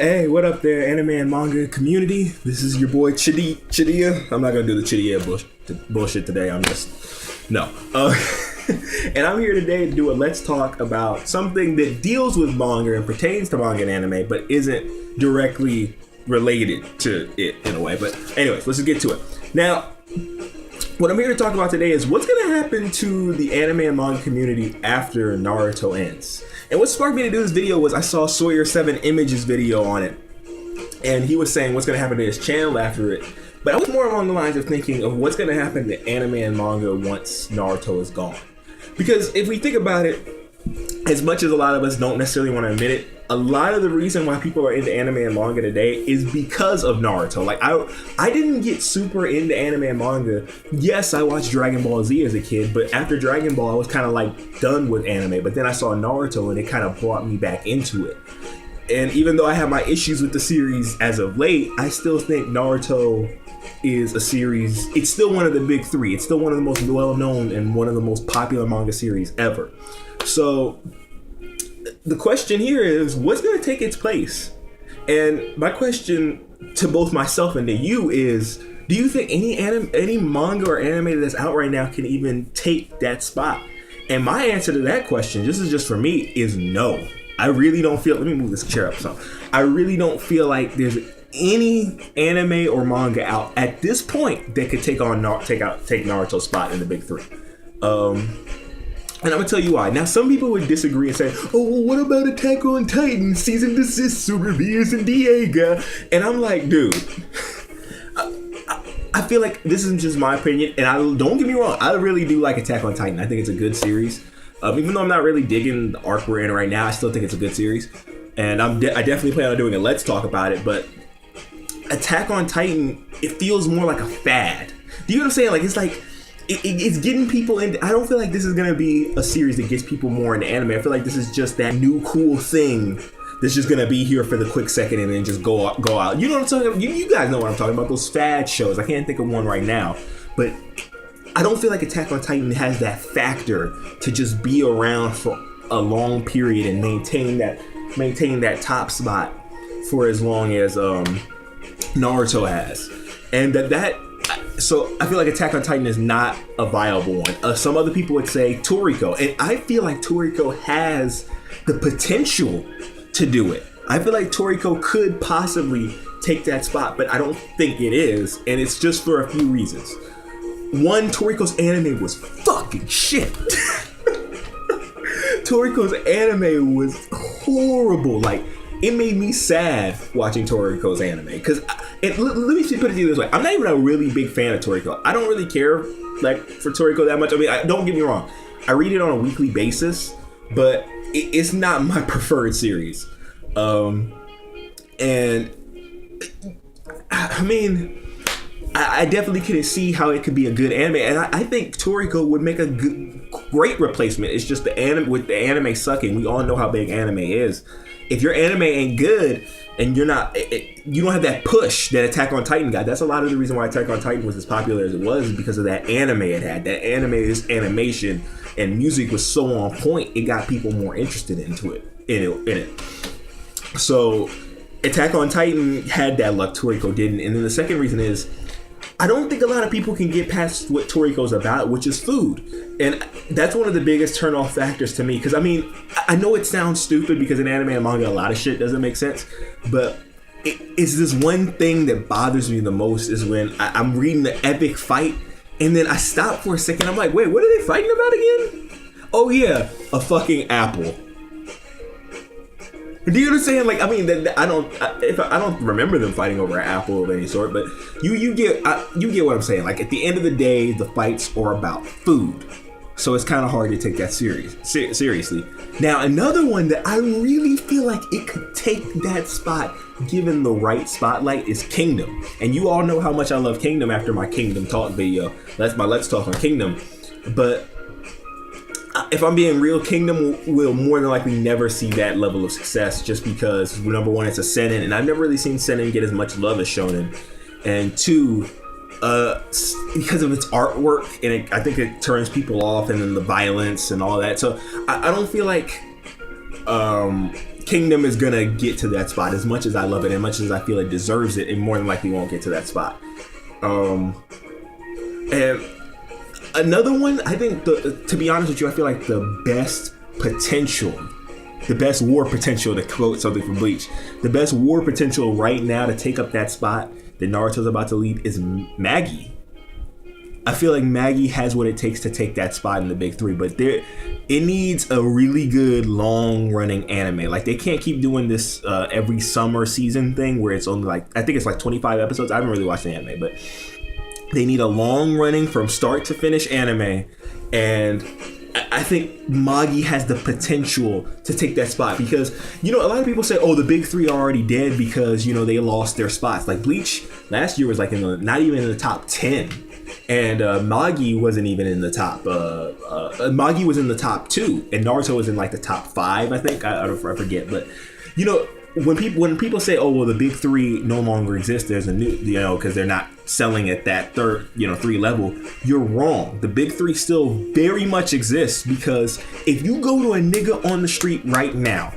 Hey, what up there, anime and manga community? This is your boy Chidia. I'm not gonna do the Chidia bullshit today. I'm just no. And I'm here today to do a let's talk about something that deals with manga and pertains to manga and anime, but isn't directly related to it in a way. But anyways, let's just get to it. Now, what I'm here to talk about today is what's going to happen to the anime and manga community after Naruto ends. And what sparked me to do this video was I saw Sawyer7 Image's video on it, and he was saying what's going to happen to his channel after it. But I was more along the lines of thinking of what's going to happen to anime and manga once Naruto is gone. Because if we think about it, as much as a lot of us don't necessarily want to admit it, a lot of the reason why people are into anime and manga today is because of Naruto. Like I didn't get super into anime and manga. Yes, I watched Dragon Ball Z as a kid, but after Dragon Ball, I was kind of like done with anime. But then I saw Naruto and it kind of brought me back into it. And even though I have my issues with the series as of late, I still think Naruto is a series. It's still one of the big three. It's still one of the most well-known and one of the most popular manga series ever. So the question here is, what's going to take its place? And my question to both myself and to you is, do you think any manga or anime that's out right now can even take that spot? And my answer to that question, this is just for me, is no. I really don't feel, let me move this chair up some. I really don't feel like there's any anime or manga out at this point that could take Naruto's spot in the big three. And I'm gonna tell you why. Now, some people would disagree and say, "Oh, well, what about Attack on Titan, Cease and Desist, Super Beers and Diego?" And I'm like, dude, I feel like this is just my opinion. And don't get me wrong, I really do like Attack on Titan. I think it's a good series. Even though I'm not really digging the arc we're in right now, I still think it's a good series. And I definitely plan on doing a let's talk about it. But Attack on Titan, it feels more like a fad. Do you know what I'm saying? Like, it's like, it's getting people in. I don't feel like this is gonna be a series that gets people more into anime. I feel like this is just that new cool thing that's just gonna be here for the quick second and then just go out. You know what I'm talking about? You guys know what I'm talking about. Those fad shows. I can't think of one right now, but I don't feel like Attack on Titan has that factor to just be around for a long period and maintain that top spot for as long as Naruto has, and so I feel like Attack on Titan is not a viable one. Some other people would say Toriko, and I feel like Toriko has the potential to do it. I feel like Toriko could possibly take that spot, but I don't think it is, and it's just for a few reasons. One, Toriko's anime was fucking shit. Toriko's anime was horrible. Like, it made me sad watching Toriko's anime. Because, let me put it to you this way. I'm not even a really big fan of Toriko. I don't really care for Toriko that much. I mean, don't get me wrong. I read it on a weekly basis, but it's not my preferred series. And, I mean, I definitely couldn't see how it could be a good anime. And I think Toriko would make a great replacement. It's just with the anime sucking. We all know how big anime is. If your anime ain't good and you don't have that push that Attack on Titan got. That's a lot of the reason why Attack on Titan was as popular as it was, because of that anime it had. That anime's animation and music was so on point, it got people more interested in it. So Attack on Titan had that luck, Toriko didn't. And then the second reason is, I don't think a lot of people can get past what Toriko's about, which is food. And that's one of the biggest turn-off factors to me. Because, I mean, I know it sounds stupid because in anime and manga, a lot of shit doesn't make sense. But it's this one thing that bothers me the most is when I'm reading the epic fight, and then I stop for a second. I'm like, wait, what are they fighting about again? Oh, yeah, a fucking apple. Do you know what I'm saying? Like, I mean, I don't remember them fighting over an apple of any sort, but you get what I'm saying. Like, at the end of the day, the fights are about food, so it's kind of hard to take that seriously. Now, another one that I really feel like it could take that spot, given the right spotlight, is Kingdom. And you all know how much I love Kingdom after my Kingdom Talk video. That's my Let's Talk on Kingdom. But if I'm being real, Kingdom will more than likely never see that level of success, just because, number one, it's a seinen, and I've never really seen seinen get as much love as shonen, and two, because of its artwork, and I think it turns people off, and then the violence and all that. So I don't feel like Kingdom is gonna get to that spot. As much as I love it, and much as I feel it deserves it, it more than likely won't get to that spot. And another one, I think, to be honest with you, I feel like the best war potential, to quote something from Bleach, the best war potential right now to take up that spot that Naruto's about to lead is Maggie. I feel like Maggie has what it takes to take that spot in the big three, but it needs a really good long running anime. Like, they can't keep doing this every summer season thing where it's only like, I think it's like 25 episodes. I haven't really watched the anime, but they need a long running from start to finish anime, and I think Maggie has the potential to take that spot because, you know, a lot of people say, oh, the big three are already dead because, you know, they lost their spots. Like, Bleach last year was like not even in the top 10, and Maggie wasn't even in the top. Maggie was in the top 2, and Naruto was in like the top 5, I think. I forget, but you know, when people say, oh, well, the big three no longer exist, there's a new, you know, because they're not selling at that third, you know, 3 level, you're wrong. The big three still very much exists, because if you go to a nigga on the street right now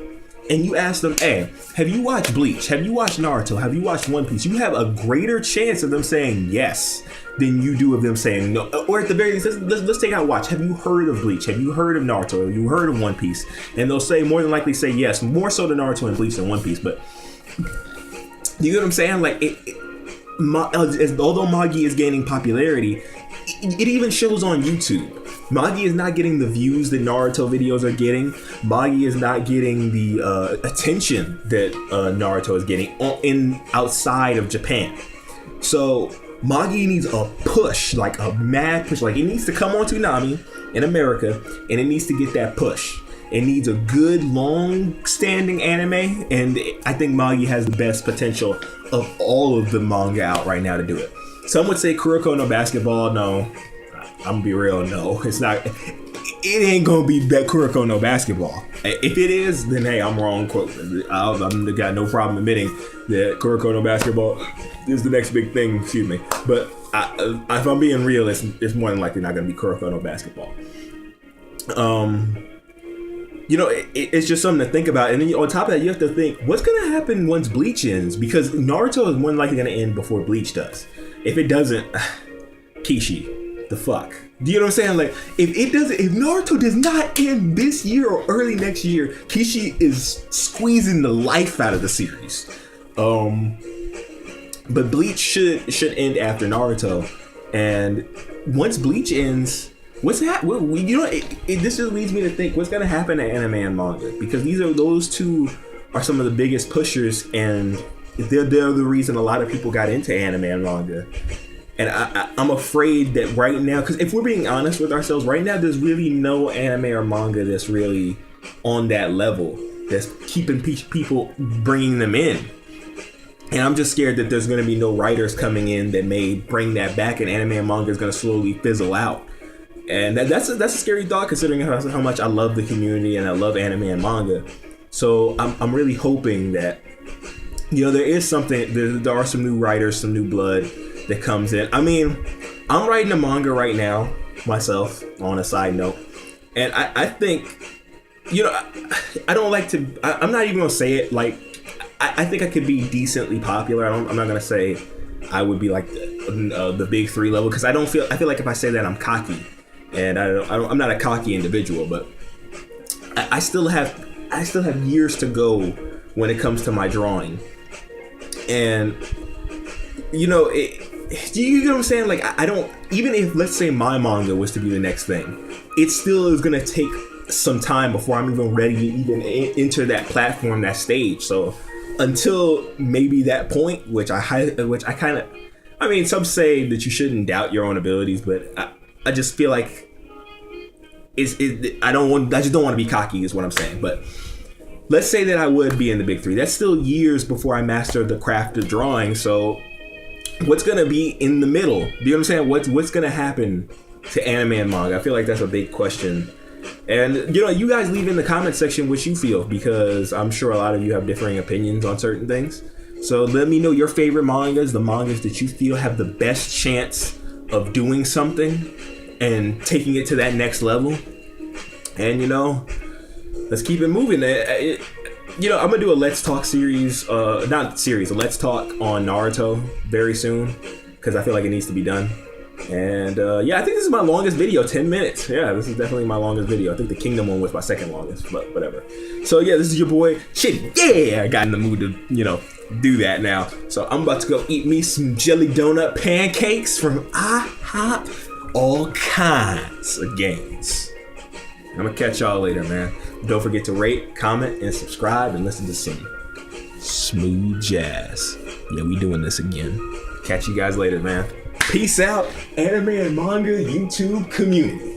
and you ask them, hey, have you watched Bleach? Have you watched Naruto? Have you watched One Piece? You have a greater chance of them saying yes than you do of them saying no. Or at the very least, let's take out watch. Have you heard of Bleach? Have you heard of Naruto? Have you heard of One Piece? And they'll say, more than likely say yes, more so to Naruto and Bleach than One Piece. But you get what I'm saying? Like, although Maggie is gaining popularity, it even shows on YouTube. Maggie is not getting the views that Naruto videos are getting. Maggie is not getting the attention that Naruto is getting outside of Japan. So Maggie needs a push, like a mad push. Like, it needs to come on Toonami in America, and it needs to get that push. It needs a good, long-standing anime, and I think Maggie has the best potential of all of the manga out right now to do it. Some would say Kuroko no Basketball. No, I'm gonna be real. No, it's not. It ain't gonna be that Kuroko no Basketball. If it is, then hey, I'm wrong. I've got no problem admitting that Kuroko no Basketball is the next big thing. Excuse me, but if I'm being real, it's more than likely not gonna be Kuroko no Basketball. You know, it's just something to think about. And then on top of that, you have to think, what's going to happen once Bleach ends? Because Naruto is more than likely going to end before Bleach does. If it doesn't, Kishi, the fuck? Do you know what I'm saying? Like, if Naruto does not end this year or early next year, Kishi is squeezing the life out of the series. But Bleach should end after Naruto. And once Bleach ends, what's that? You know, this just leads me to think, what's gonna happen to anime and manga? Because those two are some of the biggest pushers, and they're the reason a lot of people got into anime and manga. And I'm afraid that right now, because if we're being honest with ourselves, right now there's really no anime or manga that's really on that level, that's keeping people, bringing them in. And I'm just scared that there's gonna be no writers coming in that may bring that back, and anime and manga is gonna slowly fizzle out. And that's a scary thought, considering how much I love the community and I love anime and manga. So I'm really hoping that, you know, there is something, there are some new writers, some new blood that comes in. I mean, I'm writing a manga right now myself, on a side note, and I think, you know, I don't like to, I'm not even gonna say it, like, I think I could be decently popular. I'm not gonna say I would be like the big three level, because I feel like if I say that, I'm cocky. And I'm not a cocky individual, but I still have years to go when it comes to my drawing. And you know, you get what I'm saying? Like, I don't, even if, let's say, my manga was to be the next thing, it still is gonna take some time before I'm even ready to even enter that platform, that stage. So until maybe that point, which I kind of, I mean, some say that you shouldn't doubt your own abilities, but I just feel like I just don't want to be cocky, is what I'm saying. But let's say that I would be in the big three. That's still years before I master the craft of drawing. So what's gonna be in the middle? Do you know what I'm saying? What's gonna happen to anime and manga? I feel like that's a big question. And you know, you guys leave in the comment section what you feel, because I'm sure a lot of you have differing opinions on certain things. So let me know your favorite mangas, the mangas that you feel have the best chance of doing something and taking it to that next level. And you know, let's keep it moving. I'm gonna do a Let's Talk series, not series, a Let's Talk on Naruto very soon, because I feel like it needs to be done. And yeah, I think this is my longest video, 10 minutes. Yeah, this is definitely my longest video. I think the Kingdom one was my second longest, but whatever. So yeah, this is your boy Chitty. Yeah, I got in the mood to, do that now. So I'm about to go eat me some jelly donut pancakes from IHOP. All kinds of games. I'm gonna catch y'all later, man. Don't forget to rate, comment, and subscribe, and listen to some smooth jazz. Yeah, we doing this again. Catch you guys later, man. Peace out, anime and manga YouTube community.